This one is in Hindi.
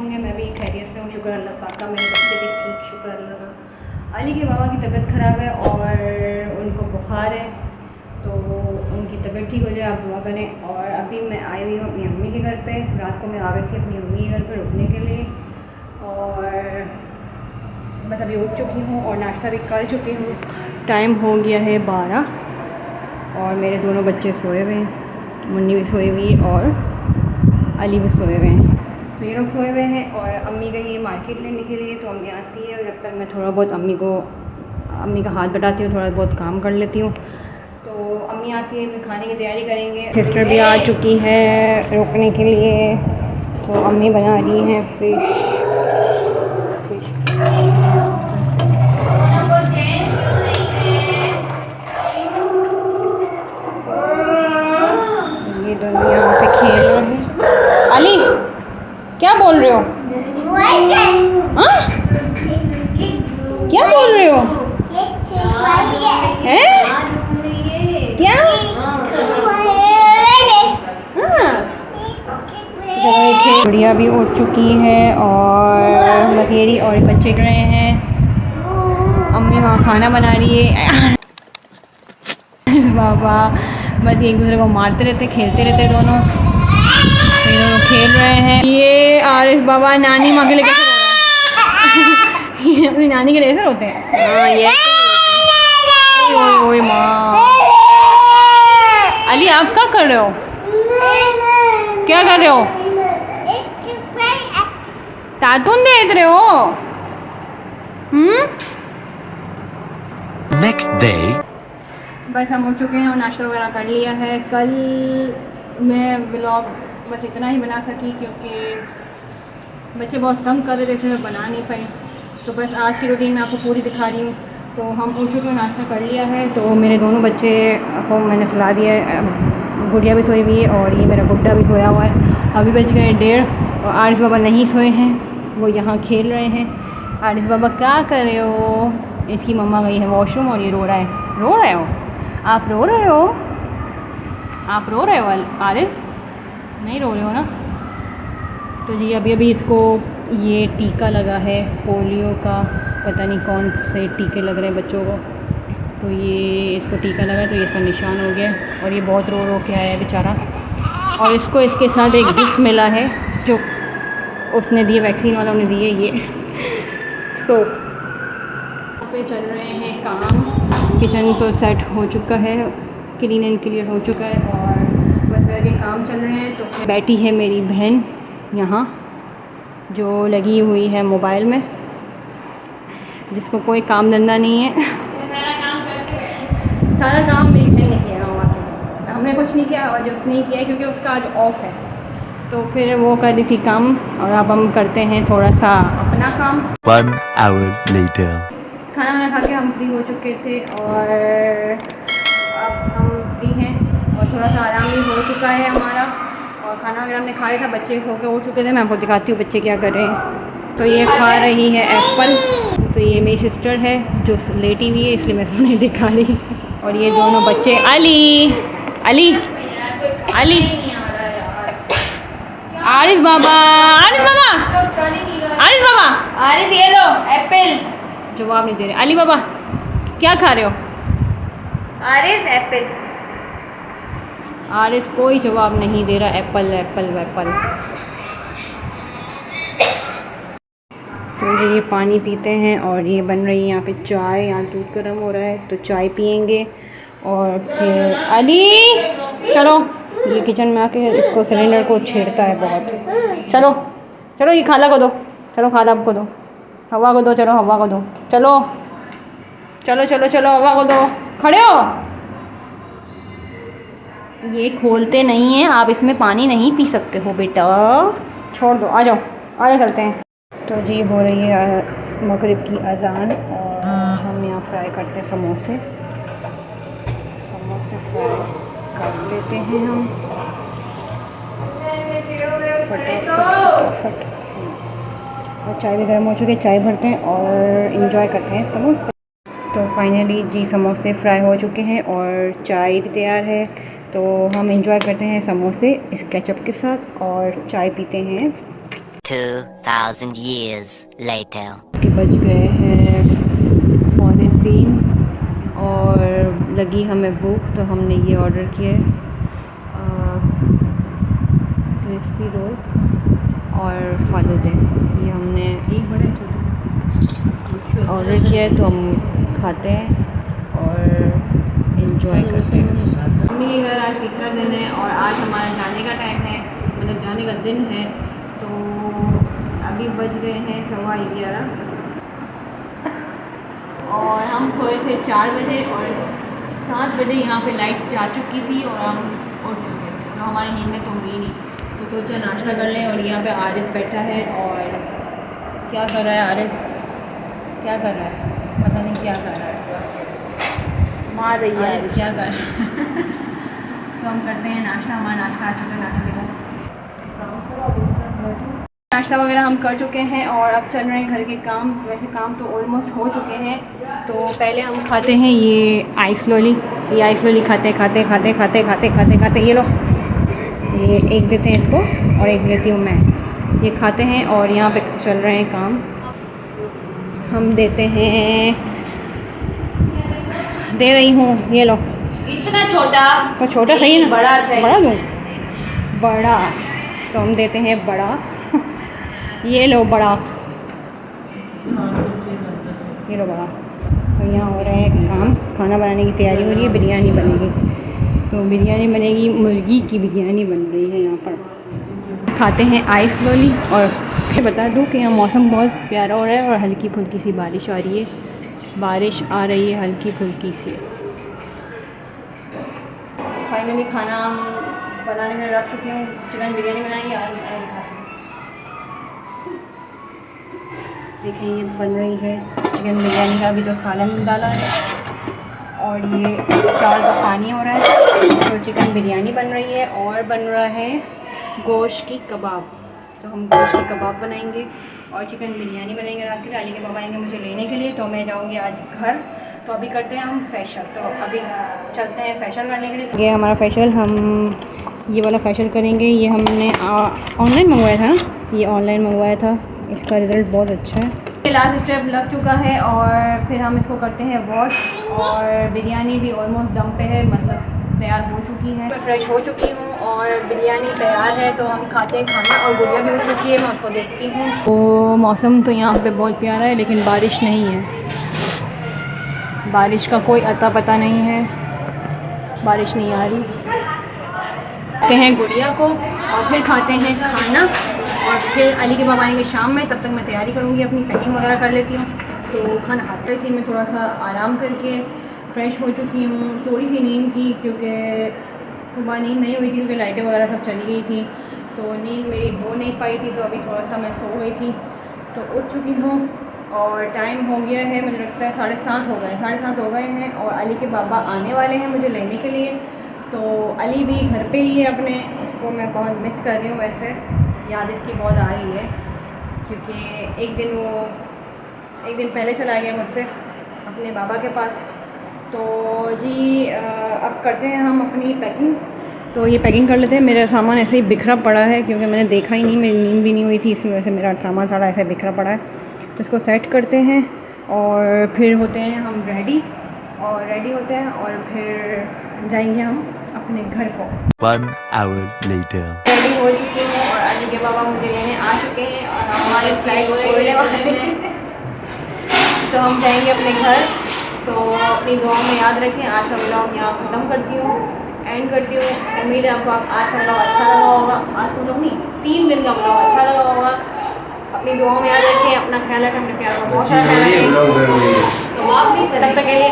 होंगे। मैं भी खैरियत से हूँ, शुक्र अल्लाह पाक का। मेरे बच्चे भी ठीक, शुक्र अल्लाह का। अली के बाबा की तबीयत ख़राब है और उनको बुखार है, तो उनकी तबीयत ठीक हो जाए, आप दुआ करें। और अभी मैं आई हुई हूँ अपनी अम्मी के घर पे। रात को मैं आ गई थी अपनी अम्मी के घर पे रुकने के लिए, और बस अभी उठ चुकी हूँ और नाश्ता भी कर चुकी हूँ। टाइम हो गया है 12 और मेरे दोनों बच्चे सोए हुए हैं। मुन्नी भी सोई हुई और अली भी सोए हुए हैं। तो ये लोग सोए हुए हैं और अम्मी गई है मार्केट लेने के लिए। तो अम्मी आती है और जब तक मैं थोड़ा बहुत अम्मी का हाथ बटाती हूँ, थोड़ा बहुत काम कर लेती हूँ। तो अम्मी आती है फिर खाने की तैयारी करेंगे। सिस्टर भी आ चुकी है रुकने के लिए, तो अम्मी बना रही हैं फिश। ये दोनों यहाँ पे खेल रहे हैं। अली क्या बोल रहे हो? हाँ? क्या बोल रहे हो? हैं? क्या? हाँ। गुड़िया भी उठ चुकी है और मसेरी और बच्चे कर रहे हैं। अम्मी वहाँ खाना बना रही है। बाबा बस एक दूसरे को मारते रहते, खेलते रहते दोनों। ये दोनों खेल रहे हैं। ये आरिफ बाबा नानी माँ के लिए कैसे रो रहा है? ये अपनी नानी के लिए कैसे रोते हैं? हाँ ये ओए माँ। अली आप क्या कर रहे हो? क्या कर रहे हो? कार्टून देख रहे हो? नेक्स्ट डे बस हम उठ चुके हैं और नाश्ता वगैरह कर लिया है। कल मैं व्लॉग बस इतना ही बना सकी क्योंकि बच्चे बहुत तंग कर रहे थे, इसलिए मैं बना नहीं पाई। तो बस आज की रूटीन मैं आपको पूरी दिखा रही हूँ। तो हम उठ चुके हैं, नाश्ता कर लिया है। तो मेरे दोनों बच्चे को मैंने सुला दिया है। गुड़िया भी सोई हुई है और ये मेरा गुड्डा भी सोया हुआ है। अभी बज गए 1:30 और आरिफ बाबा नहीं सोए हैं, वो यहाँ खेल रहे हैं। आरिफ बाबा क्या कर रहे हो? इसकी मम्मा गई है वॉशरूम और ये रो रहा है। रो रहे हो? आप रो रहे हो? आप रो रहे हो आरिफ? नहीं रो रहे हो ना? तो जी अभी इसको ये टीका लगा है पोलियो का, पता नहीं कौन से टीके लग रहे हैं बच्चों को। तो ये इसको टीका लगा तो ये इसका निशान हो गया और ये बहुत रो रो के आया है बेचारा। और इसको इसके साथ एक गिफ्ट मिला है जो उसने दिए, वैक्सीन वालों ने दिए। ये सो पे चल रहे हैं काम। किचन तो सेट हो चुका है, क्लीन एंड क्लियर हो चुका है और बस घर के काम चल रहे हैं। तो बैठी है मेरी बहन यहाँ जो लगी हुई है मोबाइल में, जिसको कोई काम धंधा नहीं है। सारा काम मेरी बहन ने किया हुआ था, हमने कुछ नहीं किया और जो उसने ही किया क्योंकि उसका आज ऑफ है। तो फिर वो कर रही थी काम और अब हम करते हैं थोड़ा सा अपना काम। 1 hour later खाना वाना खा के हम फ्री हो चुके थे और अब हम फ्री हैं और थोड़ा सा आराम भी हो चुका है हमारा। और खाना वगैरह हमने खा लिया था, बच्चे सो के उठ चुके थे। मैं आपको दिखाती हूँ बच्चे क्या कर रहे हैं। तो ये खा रही है एप्पल। तो ये मेरी सिस्टर है जो लेटी हुई है, इसलिए मैं तुम्हें नहीं दिखा रही। और ये दोनों बच्चे अली अली अली आरिफ बाबा आरिफ बाबा आरिफ बाबा आरिफ ये लो एप्पल। जवाब नहीं दे रहे। अली बाबा क्या खा रहे हो? आरिस एप्पल। आरिस कोई जवाब नहीं दे रहा। Apple Apple Apple. तो ये पानी पीते हैं और ये बन रही है यहाँ पे चाय। यहाँ दूध गर्म हो रहा है तो चाय पियेंगे और फिर अली चलो। ये किचन में आके इसको सिलेंडर को छेड़ता है बहुत। चलो चलो ये खाला को दो, चलो खाला को दो, हवा को दो, चलो हवा को दो, चलो चलो चलो चलो हवा को दो। खड़े हो? ये खोलते नहीं हैं, आप इसमें पानी नहीं पी सकते हो बेटा, छोड़ दो। आ जाओ चलते हैं। तो जी हो रही है मगरिब की अजान और हम यहाँ फ्राई करते हैं समोसे फ्राई कर लेते हैं हम फटाफट। और चाय भी गर्म हो चुकी है, चाय भरते हैं और इंजॉय करते हैं समोसे। तो फाइनली जी समोसे फ्राई हो चुके हैं और चाय भी तैयार है। तो हम इंजॉय करते हैं समोसे इस केचप के साथ और चाय पीते हैं। 2,000 years later. के बज गए हैं 2:45 और लगी हमें भूख, तो हमने ये ऑर्डर किया है क्रिस्पी रोल और फालूदे। ये हमने एक बड़े छोटे ऑर्डर किया है, तो हम खाते हैं और इन्जॉय करते हैं। मम्मी के घर आज तीसरा दिन है और आज हमारा जाने का टाइम है, मतलब जाने का दिन है। तो अभी बज गए हैं 11:15 और हम सोए थे 4 बजे और 7 बजे यहाँ पे लाइट जा चुकी थी और हम उठ चुके थे, तो हमारी नींद तो हुई नहीं। तो सोचा नाश्ता कर लें। और यहाँ पे आरिस बैठा है और क्या कर रहा है आरिस? क्या कर रहा है? पता नहीं क्या कर रहा है। मार रही है आरिस क्या कर रहा है? तो हम करते हैं नाश्ता। हमारा नाश्ता आ चुका है, नाश्ता नाश्ता वगैरह हम कर चुके हैं और अब चल रहे हैं घर के काम। वैसे काम तो ऑलमोस्ट हो चुके हैं। तो पहले हम खाते हैं ये आइस लोली। ये आइस लोली खाते खाते खाते खाते खाते खाते खाते ये लो, ये एक देते हैं इसको और एक देती हूँ मैं। ये खाते हैं और यहाँ पे चल रहे हैं काम। हम देते हैं, दे रही हूँ, ये लो। इतना छोटा तो छोटा सही है ना? बड़ा चाहिए। बड़ा दूँ? बड़ा, तो हम देते हैं बड़ा। ये लो बड़ा, ये लो बड़ा। तो यहाँ हो रहा है काम, खाना बनाने की तैयारी हो रही है, बिरयानी बनेगी। तो बिरयानी बनेगी, मुर्गी की बिरयानी बन रही है यहाँ पर। खाते हैं आइस लोली और फिर बता दूँ कि यहाँ मौसम बहुत प्यारा हो रहा है और हल्की फुल्की सी बारिश आ रही है। बारिश आ रही है हल्की फुल्की सी। फाइनली खाना हम बनाने में रख चुके हैं। चिकन बिरयानी बनाएंगे आज। देखिए ये बन रही है चिकन बिरयानी का। अभी तो सालन डाला है और ये चावल का पानी हो रहा है। तो चिकन बिरयानी बन रही है और बन रहा है गोश्त की कबाब। तो हम गोश्त की कबाब बनाएंगे और चिकन बिरयानी बनाएंगे रात के लिए। अली के पापा आएंगे मुझे लेने के लिए, तो मैं जाऊंगी आज घर। तो अभी करते हैं हम फेशियल। तो अभी चलते हैं फेशियल करने के लिए। ये हमारा फेशियल, हम ये वाला फेशियल करेंगे। ये हमने ऑनलाइन मंगवाया था ना, ये ऑनलाइन मंगवाया था। इसका रिज़ल्ट बहुत अच्छा है। लास्ट स्टेप लग चुका है और फिर हम इसको करते हैं वॉश। और बिरयानी भी ऑलमोस्ट दम पे है, मतलब तैयार हो चुकी है। मैं फ्रेश हो चुकी हूँ और बिरयानी तैयार है। तो हम खाते हैं खाना और गुड़िया भी उठ चुकी है, मैं उसको देखती हूँ। तो मौसम तो यहाँ पे बहुत प्यारा है लेकिन बारिश नहीं है। बारिश का कोई अता पता नहीं है, बारिश नहीं आ रही। खाते हैं गुड़िया को और फिर खाते हैं खाना और फिर अली के पापा आएंगे शाम में। तब तक मैं तैयारी करूँगी, अपनी पैकिंग वगैरह कर लेती हूँ। तो खाना खाते थी, मैं थोड़ा सा आराम करके फ्रेश हो चुकी हूँ। थोड़ी सी नींद की क्योंकि सुबह नींद नहीं हुई थी क्योंकि लाइटें वगैरह सब चली गई थी, तो नींद मेरी हो नहीं पाई थी। तो अभी थोड़ा सा मैं सो गई थी, तो उठ चुकी हूँ और टाइम हो गया है, मुझे लगता है 7:30 हो गए, 7:30 हो गए हैं। और अली के पापा आने वाले हैं मुझे लेने के लिए। तो अली भी घर पे ही है अपने, उसको मैं बहुत मिस कर रही हूँ। वैसे याद इसकी बहुत आ रही है क्योंकि एक दिन पहले चला गया मुझसे अपने बाबा के पास। तो जी अब करते हैं हम अपनी पैकिंग। तो ये पैकिंग कर लेते हैं। मेरा सामान ऐसे ही बिखरा पड़ा है क्योंकि मैंने देखा ही नहीं, मेरी नींद भी नहीं हुई थी, इसी वजह से मेरा सामान सारा ऐसे बिखरा पड़ा है। तो इसको सेट करते हैं और फिर होते हैं हम रेडी होते हैं और फिर जाएंगे हम अपने घर को। 1 hour later. रेडी हो चुकी हूँ और अली के बाबा मुझे लेने आ चुके हैं और हमारे फ्लाइट उड़ने वाले हैं। तो हम जाएंगे अपने घर। तो अपनी दुआ में याद रखें। आज का व्लॉग यहाँ ख़त्म करती हूँ, एंड करती हूँ। उम्मीद है आपको आज का व्लॉग अच्छा लगा होगा। आज का व्लॉग नहीं, 3 दिन का व्लॉग अच्छा लगा होगा। अपनी दुआ में याद रखें, अपना ख्याल रखें, अपने प्यार का बहुत सारा ख्याल रखें। तब तक के लिए